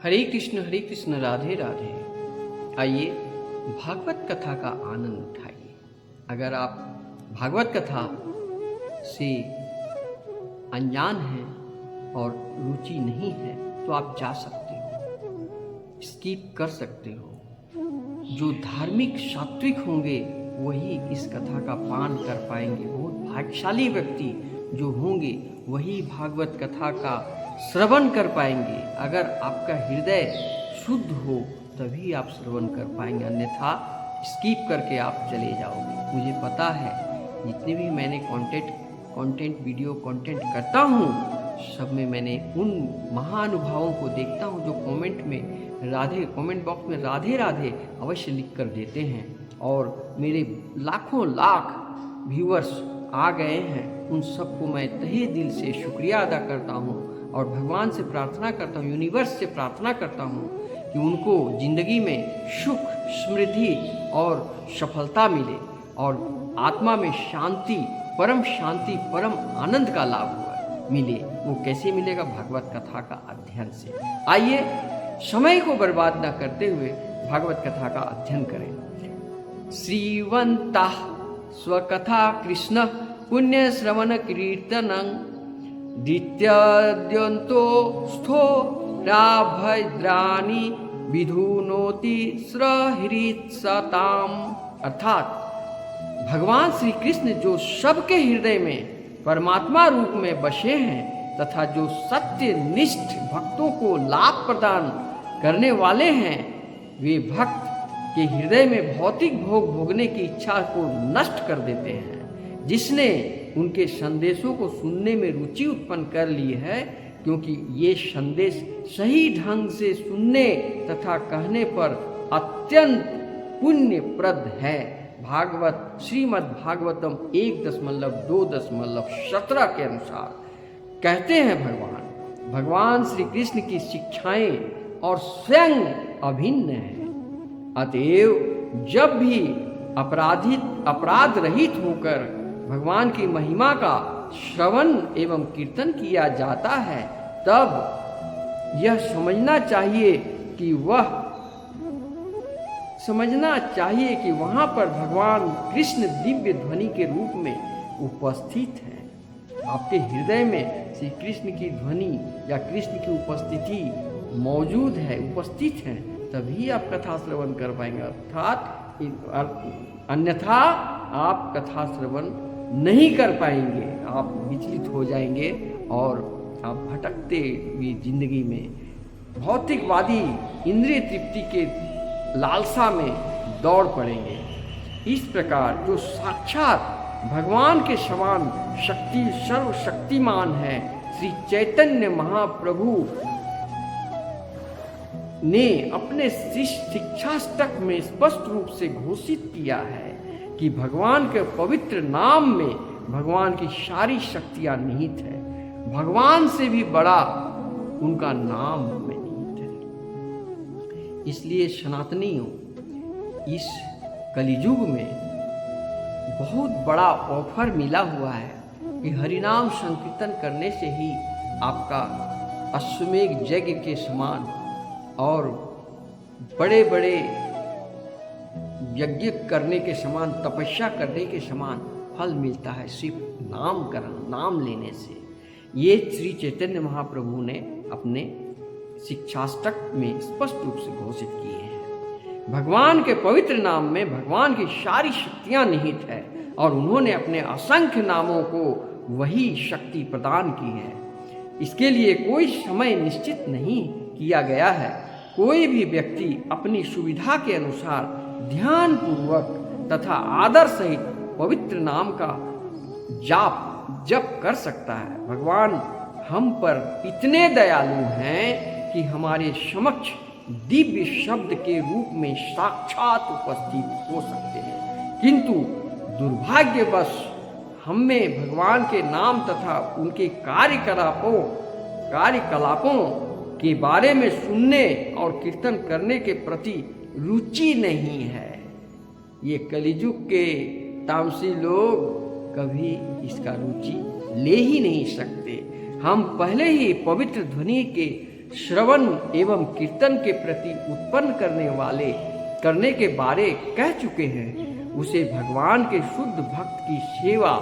हरे कृष्ण राधे राधे। आइए भागवत कथा का आनंद उठाइए। अगर आप भागवत कथा से अनजान हैं और रुचि नहीं है तो आप जा सकते हो, स्किप कर सकते हो। जो धार्मिक सात्विक होंगे वही इस कथा का पान कर पाएंगे। बहुत भाग्यशाली व्यक्ति जो होंगे वही भागवत कथा का श्रवण कर पाएंगे। अगर आपका हृदय शुद्ध हो तभी आप श्रवण कर पाएंगे, अन्यथा स्किप करके आप चले जाओगे। मुझे पता है जितने भी मैंने वीडियो कंटेंट करता हूँ सब में मैंने उन महानुभावों को देखता हूँ जो कमेंट बॉक्स में राधे राधे अवश्य लिख कर देते हैं। और मेरे लाखों लाख व्यूअर्स आ गए हैं, उन सबको मैं तहे दिल से शुक्रिया अदा करता हूँ और भगवान से प्रार्थना करता हूँ, यूनिवर्स से प्रार्थना करता हूँ कि उनको ज़िंदगी में सुख समृद्धि और सफलता मिले और आत्मा में शांति, परम आनंद का लाभ मिले। वो कैसे मिलेगा? भागवत कथा का अध्ययन से। आइए समय को बर्बाद न करते हुए भागवत कथा का अध्ययन करें। श्रीवंता स्वकथा कृष्ण पुण्य श्रवण कीर्तनं द्वितीयद्यन्तो स्थो राभद्राणि विधुनोति सहृत्सताम। अर्थात भगवान श्री कृष्ण जो सबके हृदय में परमात्मा रूप में बसे हैं तथा जो सत्य निष्ठ भक्तों को लाभ प्रदान करने वाले हैं, वे भक्त के हृदय में भौतिक भोग भोगने की इच्छा को नष्ट कर देते हैं। जिसने उनके संदेशों को सुनने में रुचि उत्पन्न कर ली है, क्योंकि ये संदेश सही ढंग से सुनने तथा कहने पर अत्यंत पुण्यप्रद है। भागवत श्रीमद् भागवतम 1.2.17 के अनुसार कहते हैं भगवान श्री कृष्ण की शिक्षाएं और स्वयं अभिन्न है। अतएव जब भी अपराध रहित होकर भगवान की महिमा का श्रवण एवं कीर्तन किया जाता है, तब यह समझना चाहिए कि वहां पर भगवान कृष्ण दिव्य ध्वनि के रूप में उपस्थित हैं। आपके हृदय में श्री कृष्ण की ध्वनि या कृष्ण की उपस्थिति मौजूद है, उपस्थित है, तभी आप कथा श्रवण कर पाएंगे। अन्यथा आप कथा श्रवण नहीं कर पाएंगे, आप विचलित हो जाएंगे और आप भटकते हुए जिंदगी में भौतिकवादी इंद्रिय तृप्ति के लालसा में दौड़ पड़ेंगे। इस प्रकार जो साक्षात भगवान के समान सर्वशक्तिमान है, श्री चैतन्य महाप्रभु ने अपने शिक्षाष्टक में स्पष्ट रूप से घोषित किया है कि भगवान के पवित्र नाम में भगवान की सारी शक्तियां निहित है। भगवान से भी बड़ा उनका नाम में निहित है। इसलिए सनातनियों, इस कलियुग में बहुत बड़ा ऑफर मिला हुआ है कि हरिनाम संकीर्तन करने से ही आपका अश्वमेध यज्ञ के समान और बड़े बड़े यज्ञ करने के समान, तपस्या करने के समान फल मिलता है सिर्फ नाम लेने से। ये श्री चैतन्य महाप्रभु ने अपने शिक्षाष्टक में स्पष्ट रूप से घोषित किए हैं। भगवान के पवित्र नाम में भगवान की सारी शक्तियां निहित है और उन्होंने अपने असंख्य नामों को वही शक्ति प्रदान की है। इसके लिए कोई समय निश्चित नहीं किया गया है। कोई भी व्यक्ति अपनी सुविधा के अनुसार ध्यान पूर्वक तथा आदर सहित पवित्र नाम का जप कर सकता है। भगवान हम पर इतने दयालु हैं कि हमारे समक्ष दिव्य शब्द के रूप में साक्षात उपस्थित हो सकते हैं, किंतु दुर्भाग्यवश हमें भगवान के नाम तथा उनके कार्यकलापों के बारे में सुनने और कीर्तन करने के प्रति रुचि नहीं है। ये कलियुग के तामसी लोग कभी इसका रुचि ले ही नहीं सकते। हम पहले ही पवित्र ध्वनि के श्रवण एवं कीर्तन के प्रति उत्पन्न करने के बारे कह चुके हैं, उसे भगवान के शुद्ध भक्त की सेवा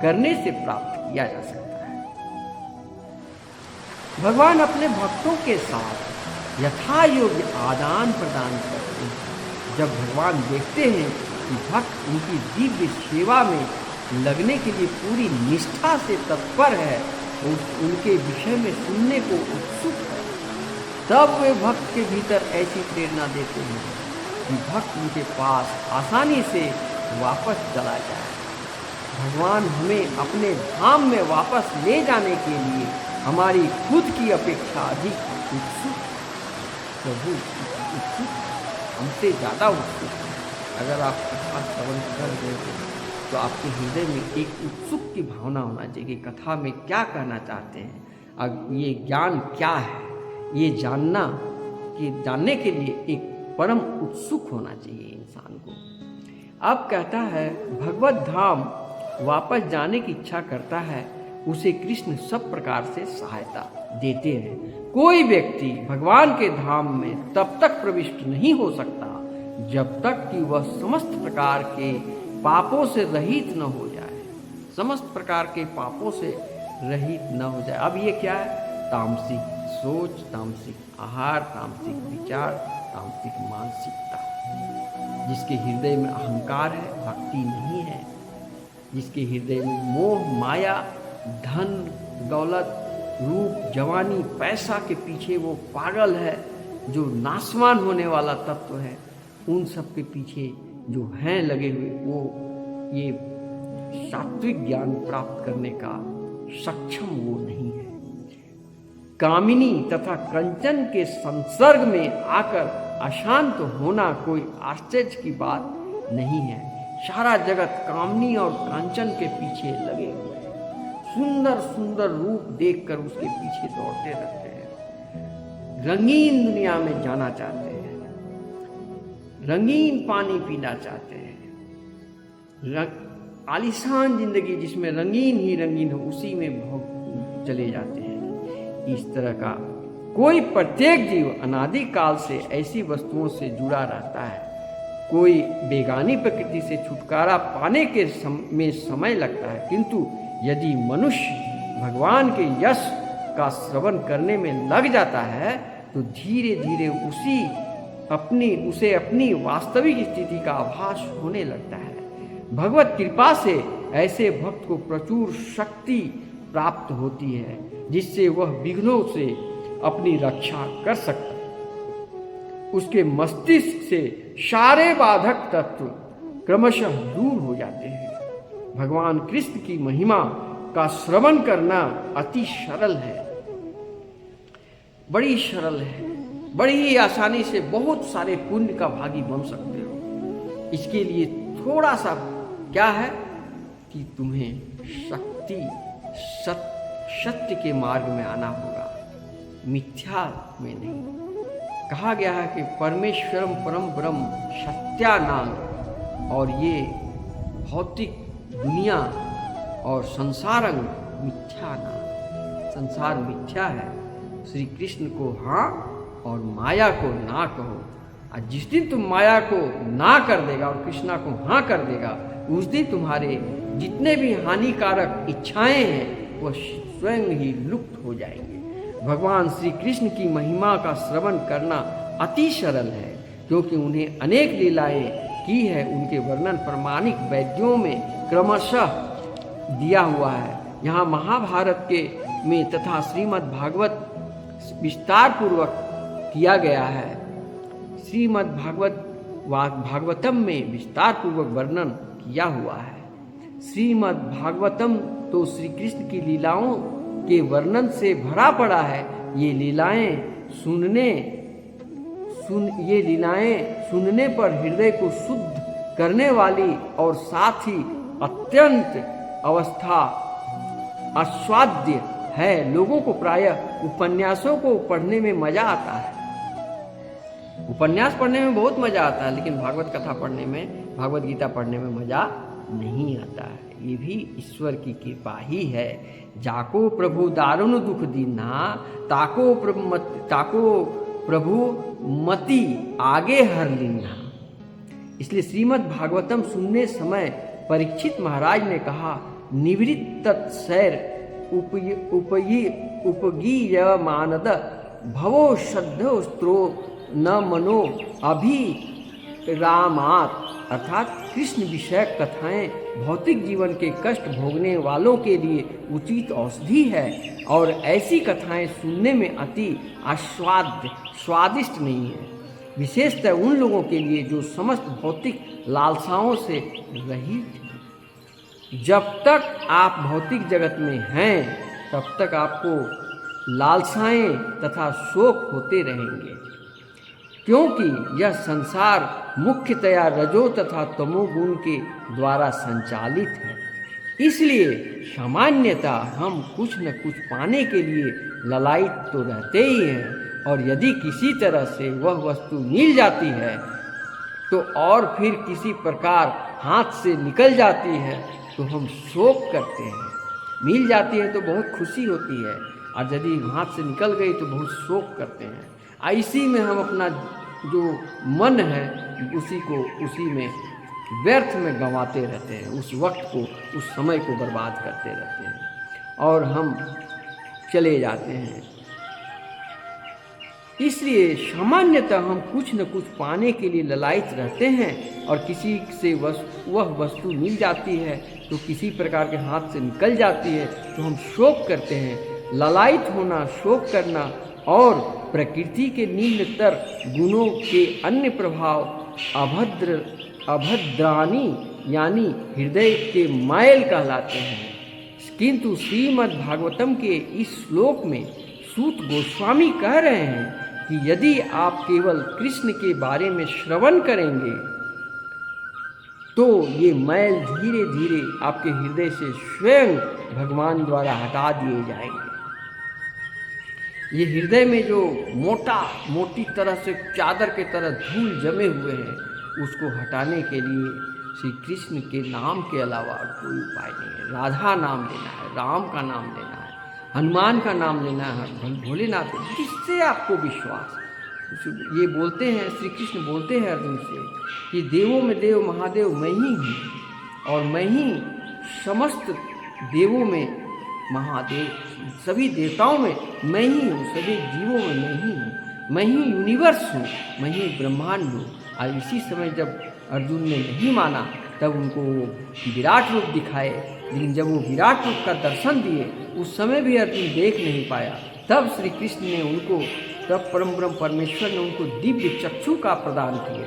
करने से प्राप्त किया जा सकता है। भगवान अपने भक्तों के साथ यथा योग्य आदान प्रदान करते हैं। जब भगवान देखते हैं कि भक्त उनकी दिव्य सेवा में लगने के लिए पूरी निष्ठा से तत्पर है और उनके विषय में सुनने को उत्सुक है, तब वे भक्त के भीतर ऐसी प्रेरणा देते हैं कि भक्त उनके पास आसानी से वापस चला जाए। भगवान हमें अपने धाम में वापस ले जाने के लिए हमारी खुद की अपेक्षा अधिक उत्सुक, प्रभु उत्सुक, हमसे ज़्यादा उत्सुक है। अगर आप कथा श्रवण कर रहे हो तो आपके हृदय में एक उत्सुक की भावना होना चाहिए कि कथा में क्या कहना चाहते हैं, अब ये ज्ञान क्या है, ये जानने के लिए एक परम उत्सुक होना चाहिए इंसान को। अब कहता है भगवत धाम वापस जाने की इच्छा करता है, उसे कृष्ण सब प्रकार से सहायता देते हैं। कोई व्यक्ति भगवान के धाम में तब तक प्रविष्ट नहीं हो सकता जब तक कि वह समस्त प्रकार के पापों से रहित न हो जाए, समस्त प्रकार के पापों से रहित न हो जाए। अब ये क्या है? तामसिक सोच, तामसिक आहार, तामसिक विचार, तामसिक मानसिकता। जिसके हृदय में अहंकार है, भक्ति नहीं है। जिसके हृदय में मोह, माया, धन, दौलत, रूप, जवानी, पैसा के पीछे वो पागल है, जो नाशवान होने वाला तत्व है, उन सब के पीछे जो हैं लगे हुए, वो ये सात्विक ज्ञान प्राप्त करने का सक्षम वो नहीं है। कामिनी तथा कंचन के संसर्ग में आकर अशांत होना कोई आश्चर्य की बात नहीं है। सारा जगत कामनी और कांचन के पीछे लगे हुए हैं, सुंदर सुंदर रूप देखकर उसके पीछे दौड़ते रहते हैं, रंगीन दुनिया में जाना चाहते हैं, रंगीन पानी पीना चाहते हैं, आलिशान जिंदगी जिसमें रंगीन ही रंगीन हो उसी में भोग चले जाते हैं। इस तरह का कोई प्रत्येक जीव अनादि काल से ऐसी वस्तुओं से जुड़ा रहता है। कोई बेगानी प्रकृति से छुटकारा पाने के में समय लगता है, किंतु यदि मनुष्य भगवान के यश का श्रवण करने में लग जाता है तो धीरे धीरे उसे अपनी वास्तविक स्थिति का आभास होने लगता है। भगवत कृपा से ऐसे भक्त को प्रचुर शक्ति प्राप्त होती है, जिससे वह विघ्नों से अपनी रक्षा कर सकता है। उसके मस्तिष्क से सारे बाधक तत्व क्रमशः दूर हो जाते हैं। भगवान कृष्ण की महिमा का श्रवण करना अति सरल है, बड़ी सरल है, बड़ी ही आसानी से बहुत सारे पुण्य का भागी बन सकते हो। इसके लिए थोड़ा सा क्या है कि तुम्हें सत्य के मार्ग में आना होगा, मिथ्या में नहीं। कहा गया है कि परमेश्वरम परम ब्रह्म सत्यानाम, और ये भौतिक दुनिया और संसारंग मिथ्या नाम, संसार मिथ्या है। श्री कृष्ण को हाँ और माया को ना कहो। और जिस दिन तुम माया को ना कर देगा और कृष्णा को हाँ कर देगा, उस दिन तुम्हारे जितने भी हानिकारक इच्छाएं हैं वह स्वयं ही लुप्त हो जाएंगे। भगवान श्री कृष्ण की महिमा का श्रवण करना अति सरल है, क्योंकि उन्हें अनेक लीलाएं की है। उनके वर्णन प्रमाणिक वेद्यों में क्रमशः दिया हुआ है। यहाँ महाभारत में तथा श्रीमद् भागवत विस्तार पूर्वक किया गया है। श्रीमद् भागवतम में विस्तार पूर्वक वर्णन किया हुआ है। श्रीमद् भागवतम तो श्री कृष्ण की लीलाओं के वर्णन से भरा पड़ा है। ये लीलाएं सुनने पर हृदय को शुद्ध करने वाली और साथ ही अत्यंत अवस्था आस्वाद्य है। लोगों को प्रायः उपन्यासों को पढ़ने में मजा आता है। उपन्यास पढ़ने में बहुत मजा आता है, लेकिन भागवत कथा पढ़ने में, भागवत गीता पढ़ने में मजा नहीं आता है। ये भी ईश्वर की कृपा ही है। जाको प्रभु दारुण दुख दीना, ताको प्रभु मति आगे हर लीना। इसलिए श्रीमद् भागवतम सुनने समय परीक्षित महाराज ने कहा, निवृत्त तत्सैर उपगीय मानद भवो श्रद्धो स्त्रो न मनो अभिरामात। अर्थात कृष्ण विषयक कथाएं भौतिक जीवन के कष्ट भोगने वालों के लिए उचित औषधि है, और ऐसी कथाएं सुनने में अति स्वादिष्ट नहीं है, विशेषतः उन लोगों के लिए जो समस्त भौतिक लालसाओं से रहित हैं। जब तक आप भौतिक जगत में हैं तब तक आपको लालसाएं तथा शोक होते रहेंगे, क्योंकि यह संसार मुख्यतया रजो तथा तमोगुण के द्वारा संचालित है। इसलिए सामान्यतः हम कुछ न कुछ पाने के लिए ललायित तो रहते ही हैं, और यदि किसी तरह से वह वस्तु मिल जाती है तो और फिर किसी प्रकार हाथ से निकल जाती है तो हम शोक करते हैं। मिल जाती है तो बहुत खुशी होती है, और यदि हाथ से निकल गई तो बहुत शोक करते हैं। इसी में हम अपना जो मन है उसी में व्यर्थ में गंवाते रहते हैं, उस वक्त को, उस समय को बर्बाद करते रहते हैं और हम चले जाते हैं। इसलिए सामान्यतः हम कुछ न कुछ पाने के लिए ललायित रहते हैं, और किसी से वह वस्तु मिल जाती है तो किसी प्रकार के हाथ से निकल जाती है तो हम शोक करते हैं। ललायित होना, शोक करना और प्रकृति के निम्नतर गुणों के अन्य प्रभाव अभद्रानी यानी हृदय के मैल कहलाते हैं। किंतु श्रीमद् भागवतम के इस श्लोक में सूत गोस्वामी कह रहे हैं कि यदि आप केवल कृष्ण के बारे में श्रवण करेंगे तो ये मैल धीरे धीरे आपके हृदय से स्वयं भगवान द्वारा हटा दिए जाएंगे। ये हृदय में जो मोटी तरह से चादर के तरह धूल जमे हुए हैं, उसको हटाने के लिए श्री कृष्ण के नाम के अलावा कोई उपाय नहीं है। राधा नाम लेना है, राम का नाम लेना है, हनुमान का नाम लेना है, भोलेनाथ, जिससे आपको विश्वास। ये बोलते हैं, श्री कृष्ण बोलते हैं अर्जुन से कि देवों में देव महादेव मैं ही हूँ, और मैं ही समस्त देवों में महादेव, सभी देवताओं में मैं ही हूँ, सभी जीवों में मैं ही हूँ, मैं ही यूनिवर्स हूँ, मैं ही ब्रह्मांड हूँ। और इसी समय जब अर्जुन ने नहीं माना तब उनको विराट रूप दिखाए, लेकिन जब वो विराट रूप का दर्शन दिए उस समय भी अर्जुन देख नहीं पाया। तब श्री कृष्ण ने उनको, तब परम ब्रह्म परमेश्वर ने उनको दिव्य चक्षु का प्रदान किए।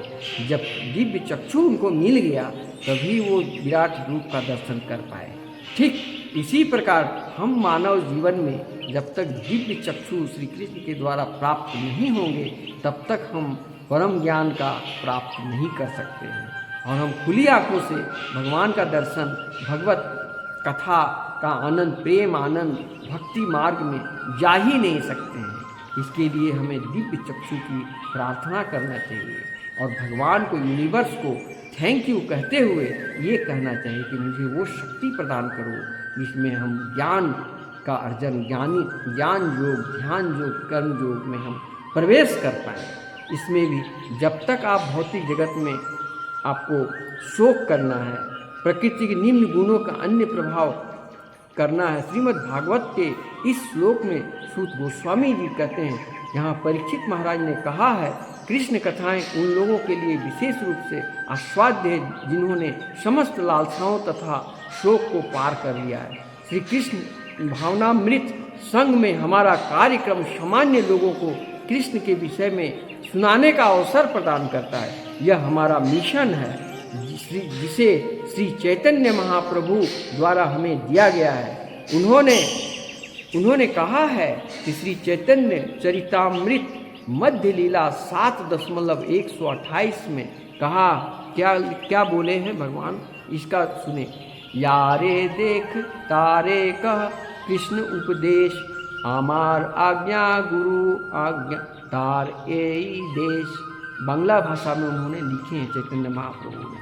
जब दिव्य चक्षु उनको मिल गया तभी वो विराट रूप का दर्शन कर पाए। ठीक इसी प्रकार हम मानव जीवन में जब तक दिव्य चक्षु श्री कृष्ण के द्वारा प्राप्त नहीं होंगे तब तक हम परम ज्ञान का प्राप्त नहीं कर सकते हैं, और हम खुली आंखों से भगवान का दर्शन, भगवत कथा का आनंद, प्रेम आनंद भक्ति मार्ग में जा ही नहीं सकते हैं। इसके लिए हमें दिव्य चक्षु की प्रार्थना करना चाहिए और भगवान को, यूनिवर्स को थैंक यू कहते हुए ये कहना चाहिए कि मुझे वो शक्ति प्रदान करो जिसमें हम ज्ञान का अर्जन, ज्ञान योग, ध्यान योग, कर्म योग में हम प्रवेश कर पाएँ। इसमें भी जब तक आप भौतिक जगत में आपको शोक करना है, प्रकृति के निम्न गुणों का अन्य प्रभाव करना है। श्रीमद् भागवत के इस श्लोक में सूत गोस्वामी जी कहते हैं, यहाँ परीक्षित महाराज ने कहा है, कृष्ण कथाएं उन लोगों के लिए विशेष रूप से आस्वाद्य है जिन्होंने समस्त लालसाओं तथा शोक को पार कर लिया है। श्री कृष्ण भावनामृत संघ में हमारा कार्यक्रम सामान्य लोगों को कृष्ण के विषय में सुनाने का अवसर प्रदान करता है। यह हमारा मिशन है जिसे श्री चैतन्य महाप्रभु द्वारा हमें दिया गया है। उन्होंने कहा है कि श्री चैतन्य चरितामृत मध्य लीला 7.128 में कहा, क्या बोले हैं भगवान, इसका सुने। यारे देख तारे कह कृष्ण उपदेश, आमार आज्ञा गुरु आज्ञा तार ए देश। बांग्ला भाषा में उन्होंने लिखे हैं चैतन्य महाप्रभु ने,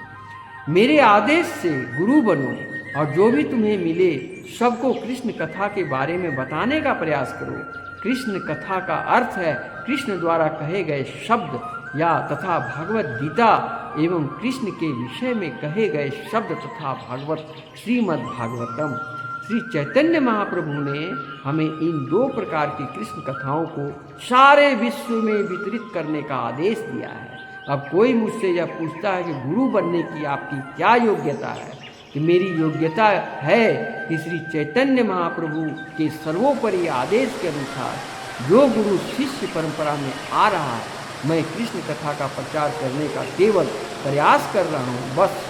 मेरे आदेश से गुरु बनो, और जो भी तुम्हें मिले सबको कृष्ण कथा के बारे में बताने का प्रयास करो। कृष्ण कथा का अर्थ है कृष्ण द्वारा कहे गए शब्द या तथा भगवत गीता एवं कृष्ण के विषय में कहे गए शब्द तथा भागवत श्रीमद् भागवतम। श्री चैतन्य महाप्रभु ने हमें इन 2 प्रकार की कृष्ण कथाओं को सारे विश्व में वितरित करने का आदेश दिया है। अब कोई मुझसे यह पूछता है कि गुरु बनने की आपकी क्या योग्यता है, कि मेरी योग्यता है कि श्री चैतन्य महाप्रभु के सर्वोपरि आदेश के अनुसार जो गुरु शिष्य परंपरा में आ रहा है, मैं कृष्ण कथा का प्रचार करने का केवल प्रयास कर रहा हूँ। बस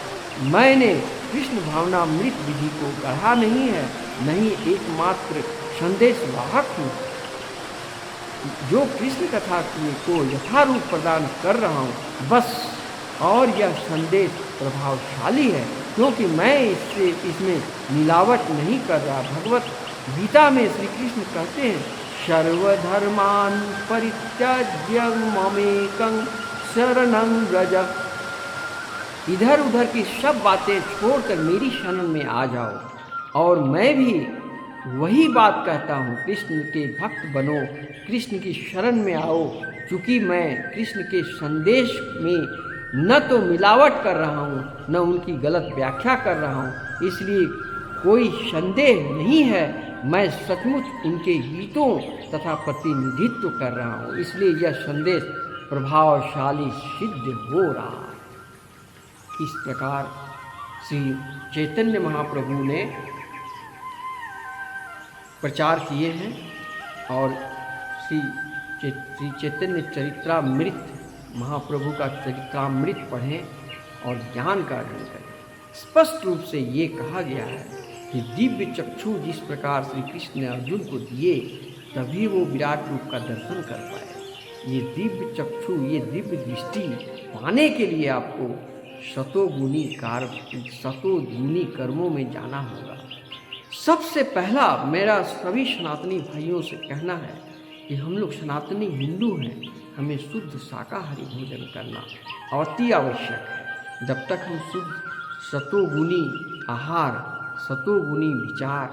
मैंने कृष्ण भावनामृत विधि को गढ़ा नहीं है, नहीं एकमात्र संदेश वाहक हूँ जो कृष्ण कथा को यथारूप प्रदान कर रहा हूँ बस। और यह संदेश प्रभावशाली है क्योंकि मैं इसमें मिलावट नहीं कर रहा। भगवत गीता में श्री कृष्ण कहते हैं, सर्वधर्मान परित्यज्य ममेकं शरणं व्रज। इधर उधर की सब बातें छोड़कर मेरी शरण में आ जाओ। और मैं भी वही बात कहता हूँ, कृष्ण के भक्त बनो, कृष्ण की शरण में आओ। चूँकि मैं कृष्ण के संदेश में न तो मिलावट कर रहा हूँ न उनकी गलत व्याख्या कर रहा हूँ, इसलिए कोई संदेह नहीं है मैं सचमुच उनके गीतों तथा प्रतिनिधित्व कर रहा हूँ, इसलिए यह संदेश प्रभावशाली सिद्ध हो रहा है। इस प्रकार श्री चैतन्य महाप्रभु ने प्रचार किए हैं और श्री चैतन्य चरित्रामृत महाप्रभु का चरित्रामृत पढ़ें और ज्ञान का अर्जन करें। स्पष्ट रूप से ये कहा गया है कि दिव्य चक्षु जिस प्रकार श्री कृष्ण ने अर्जुन को दिए तभी वो विराट रूप का दर्शन कर पाए। ये दिव्य चक्षु, ये दिव्य दृष्टि पाने के लिए आपको शतोगुनी कर्मों में जाना होगा। सबसे पहला मेरा सभी सनातनी भाइयों से कहना है कि हम लोग सनातनी हिंदू हैं, हमें शुद्ध शाकाहारी भोजन करना अति आवश्यक है। जब तक हम शुद्ध सतोगुनी आहार, सतोगुनी विचार,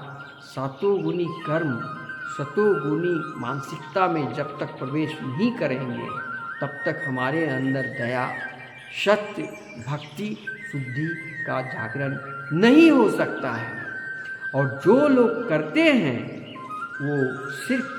सतोगुनी कर्म, सतोगुनी मानसिकता में जब तक प्रवेश नहीं करेंगे तब तक हमारे अंदर दया, सत्य, भक्ति, शुद्धि का जागरण नहीं हो सकता है। और जो लोग करते हैं वो सिर्फ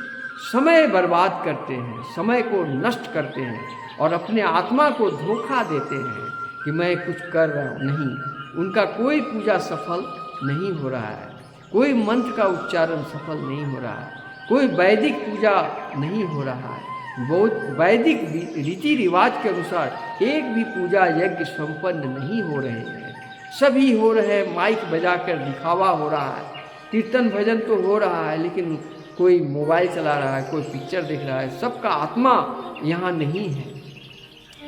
समय बर्बाद करते हैं, समय को नष्ट करते हैं और अपने आत्मा को धोखा देते हैं कि मैं कुछ कर रहा हूँ। नहीं, उनका कोई पूजा सफल नहीं हो रहा है, कोई मंत्र का उच्चारण सफल नहीं हो रहा है, कोई वैदिक पूजा नहीं हो रहा है। बहुत वैदिक रीति रिवाज के अनुसार एक भी पूजा यज्ञ संपन्न नहीं हो रहे हैं। सभी हो रहे हैं, माइक बजाकर दिखावा हो रहा है, कीर्तन भजन तो हो रहा है लेकिन कोई मोबाइल चला रहा है, कोई पिक्चर देख रहा है। सबका आत्मा यहाँ नहीं है,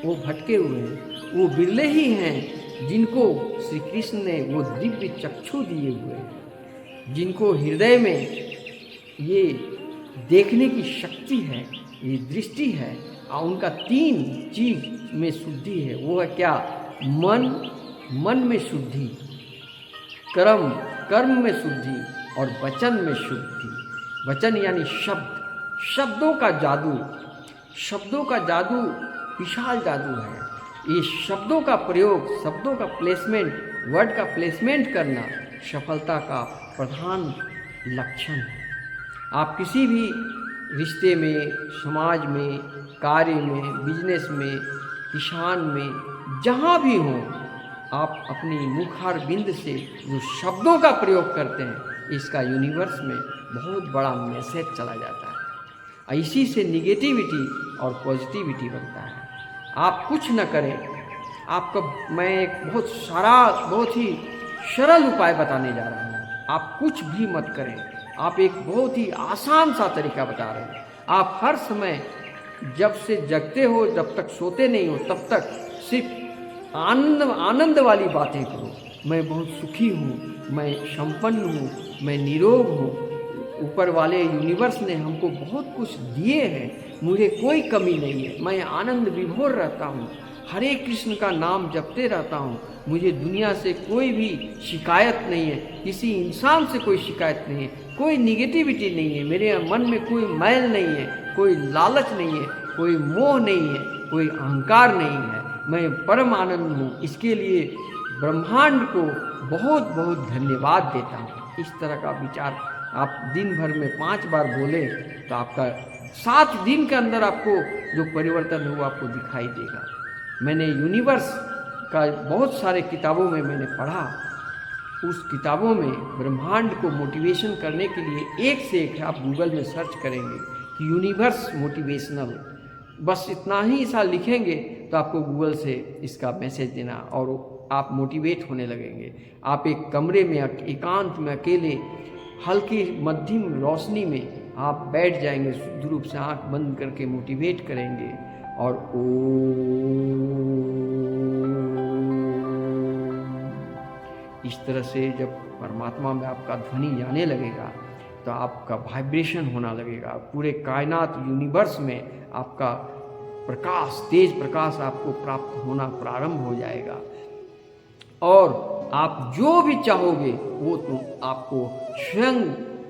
वो भटके हुए हैं। वो बिरले ही हैं जिनको श्री कृष्ण ने वो दिव्य चक्षु दिए हुए हैं, जिनको हृदय में ये देखने की शक्ति है, ये दृष्टि है। और उनका 3 चीज में शुद्धि है। वो है क्या? मन में शुद्धि, कर्म में शुद्धि और वचन में शुद्धि। वचन यानी शब्दों का जादू विशाल जादू है। ये शब्दों का प्रयोग, शब्दों का प्लेसमेंट, वर्ड का प्लेसमेंट करना सफलता का प्रधान लक्षण है। आप किसी भी रिश्ते में, समाज में, कार्य में, बिजनेस में, किसान में, जहाँ भी हों, आप अपनी मुखार बिंद से जो शब्दों का प्रयोग करते हैं, इसका यूनिवर्स में बहुत बड़ा मैसेज चला जाता है। इसी से निगेटिविटी और पॉजिटिविटी बनता है। आप कुछ न करें, आपका मैं एक बहुत ही सरल उपाय बताने जा रहा हूँ। आप कुछ भी मत करें, आप एक बहुत ही आसान सा तरीका बता रहे हैं। आप हर समय जब से जगते हो, जब तक सोते नहीं हो, तब तक सिर्फ आनंद वाली बातें करो। मैं बहुत सुखी हूँ, मैं संपन्न हूँ, मैं निरोग हूँ, ऊपर वाले यूनिवर्स ने हमको बहुत कुछ दिए हैं, मुझे कोई कमी नहीं है, मैं आनंद विभोर रहता हूँ। हरे कृष्ण का नाम जपते रहता हूँ, मुझे दुनिया से कोई भी शिकायत नहीं है, किसी इंसान से कोई शिकायत नहीं है, कोई निगेटिविटी नहीं है, मेरे मन में कोई मैल नहीं है, कोई लालच नहीं है, कोई मोह नहीं है, कोई अहंकार नहीं है, मैं परम आनंद हूँ। इसके लिए ब्रह्मांड को बहुत बहुत धन्यवाद देता हूँ। इस तरह का विचार आप दिन भर में 5 बार बोले तो आपका 7 दिन के अंदर आपको जो परिवर्तन हो आपको दिखाई देगा। मैंने यूनिवर्स का बहुत सारे किताबों में मैंने पढ़ा, उस किताबों में ब्रह्मांड को मोटिवेशन करने के लिए एक से एक, आप गूगल में सर्च करेंगे कि यूनिवर्स मोटिवेशनल, बस इतना ही सा लिखेंगे तो आपको गूगल से इसका मैसेज देना और आप मोटिवेट होने लगेंगे। आप एक कमरे में एकांत में अकेले हल्की मध्यम रोशनी में आप बैठ जाएंगे, शुद्ध रूप से आंख बंद करके मोटिवेट करेंगे और इस तरह से जब परमात्मा में आपका ध्वनि जाने लगेगा तो आपका वाइब्रेशन होना लगेगा, पूरे कायनात यूनिवर्स में आपका प्रकाश, तेज प्रकाश आपको प्राप्त होना प्रारंभ हो जाएगा और आप जो भी चाहोगे वो तो आपको स्वयं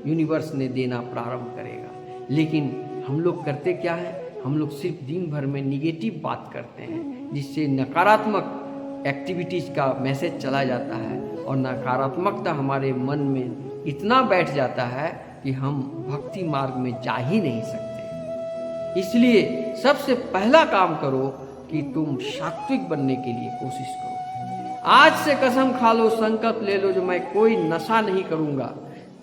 यूनिवर्स ने देना प्रारंभ करेगा। लेकिन हम लोग करते क्या है, हम लोग सिर्फ दिन भर में निगेटिव बात करते हैं, जिससे नकारात्मक एक्टिविटीज़ का मैसेज चला जाता है और नकारात्मकता हमारे मन में इतना बैठ जाता है कि हम भक्ति मार्ग में जा ही नहीं सकते। इसलिए सबसे पहला काम करो कि तुम सात्विक बनने के लिए कोशिश करो। आज से कसम खा लो, संकल्प ले लो, जो मैं कोई नशा नहीं करूँगा,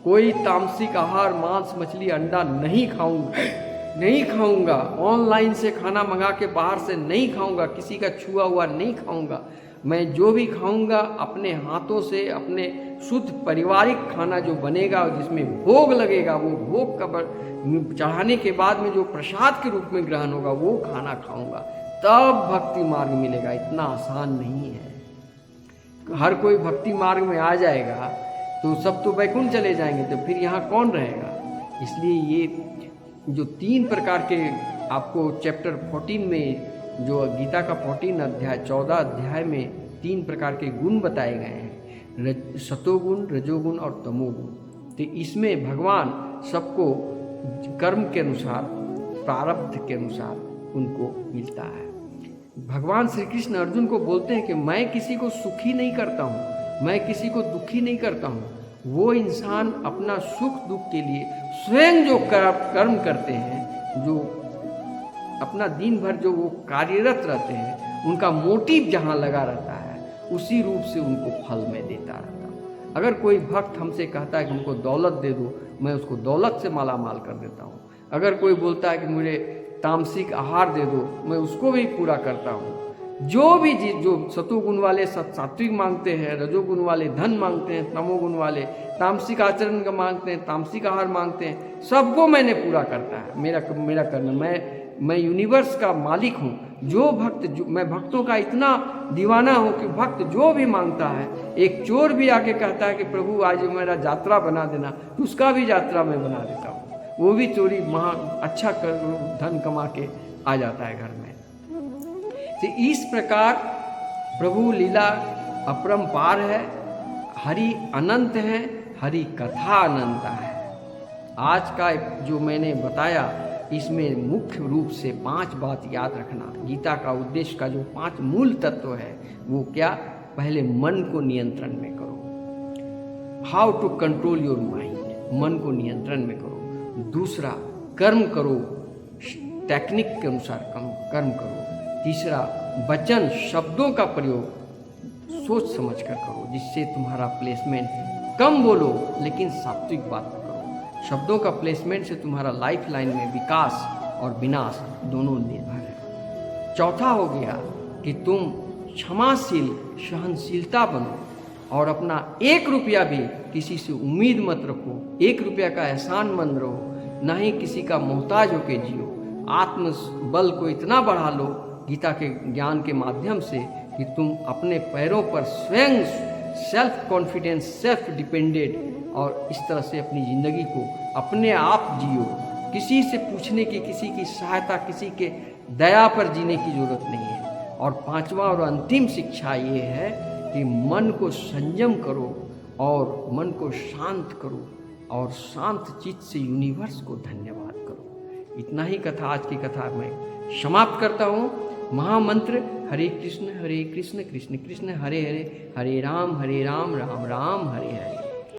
कोई तामसिक आहार, मांस, मछली, अंडा नहीं खाऊंगा, ऑनलाइन से खाना मंगा के बाहर से नहीं खाऊंगा, किसी का छुआ हुआ नहीं खाऊंगा। मैं जो भी खाऊंगा अपने हाथों से, अपने शुद्ध पारिवारिक खाना जो बनेगा, जिसमें भोग लगेगा, वो भोग का चढ़ाने के बाद में जो प्रसाद के रूप में ग्रहण होगा वो खाना खाऊंगा, तब भक्ति मार्ग मिलेगा। इतना आसान नहीं है। हर कोई भक्ति मार्ग में आ जाएगा तो सब तो वैकुंठ चले जाएंगे, तो फिर यहाँ कौन रहेगा। इसलिए ये जो 3 प्रकार के आपको चैप्टर 14 में, जो गीता का 14 अध्याय 14 अध्याय में 3 प्रकार के गुण बताए गए हैं, सतोगुण, रजोगुण और तमोगुण। तो इसमें भगवान सबको कर्म के अनुसार, प्रारब्ध के अनुसार उनको मिलता है। भगवान श्री कृष्ण अर्जुन को बोलते हैं कि मैं किसी को सुखी नहीं करता हूँ, मैं किसी को दुखी नहीं करता हूँ। वो इंसान अपना सुख दुख के लिए स्वयं जो कर्म करते हैं, जो अपना दिन भर जो वो कार्यरत रहते हैं, उनका मोटिव जहाँ लगा रहता है उसी रूप से उनको फल में देता रहता हूँ। अगर कोई भक्त हमसे कहता है कि हमको दौलत दे दो, मैं उसको दौलत से माला माल कर देता हूँ। अगर कोई बोलता है कि मुझे तामसिक आहार दे दो, मैं उसको भी पूरा करता हूँ। जो सतोगुण वाले सात्विक मांगते हैं, रजोगुण वाले धन मांगते हैं, तमोगुण वाले तामसिक आचरण का मांगते हैं, तामसिक आहार मांगते हैं, सबको मैंने पूरा करता है। मेरा करना, मैं यूनिवर्स का मालिक हूँ। मैं भक्तों का इतना दीवाना हूँ कि भक्त जो भी मांगता है, एक चोर भी आके कहता है कि प्रभु आज मेरा यात्रा बना देना, तो उसका भी यात्रा मैं बना देता हूँ। वो भी चोरी अच्छा धन कमा के आ जाता है घर में। तो इस प्रकार प्रभु लीला अपरंपार है, हरि अनंत है, हरि कथा अनंत है। आज का जो मैंने बताया, इसमें मुख्य रूप से 5 बात याद रखना। गीता का उद्देश्य का जो 5 मूल तत्व है वो क्या? पहले मन को नियंत्रण में करो, how to control your mind, मन को नियंत्रण में करो। दूसरा, कर्म करो, टेक्निक के अनुसार कर्म करो। तीसरा, वचन शब्दों का प्रयोग सोच समझ कर करो, जिससे तुम्हारा प्लेसमेंट कम बोलो लेकिन सात्विक बात करो। शब्दों का प्लेसमेंट से तुम्हारा लाइफ लाइन में विकास और विनाश दोनों निर्भर है। चौथा हो गया कि तुम क्षमाशील, सहनशीलता बनो और अपना 1 रुपया भी किसी से उम्मीद मत रखो। 1 रुपया का एहसान मंद रहो, ना ही किसी का मोहताज होके जियो। आत्मबल को इतना बढ़ा लो गीता के ज्ञान के माध्यम से कि तुम अपने पैरों पर स्वयं सेल्फ कॉन्फिडेंस, सेल्फ डिपेंडेंट, और इस तरह से अपनी ज़िंदगी को अपने आप जियो। किसी से पूछने की, किसी की सहायता, किसी के दया पर जीने की ज़रूरत नहीं है। और पांचवा और अंतिम शिक्षा ये है कि मन को संयम करो और मन को शांत करो और शांत चित्त से यूनिवर्स को धन्यवाद करो। इतना ही कथा, आज की कथा मैं समाप्त करता हूँ। महामंत्र हरे कृष्ण कृष्ण कृष्ण हरे हरे, हरे राम राम राम हरे हरे।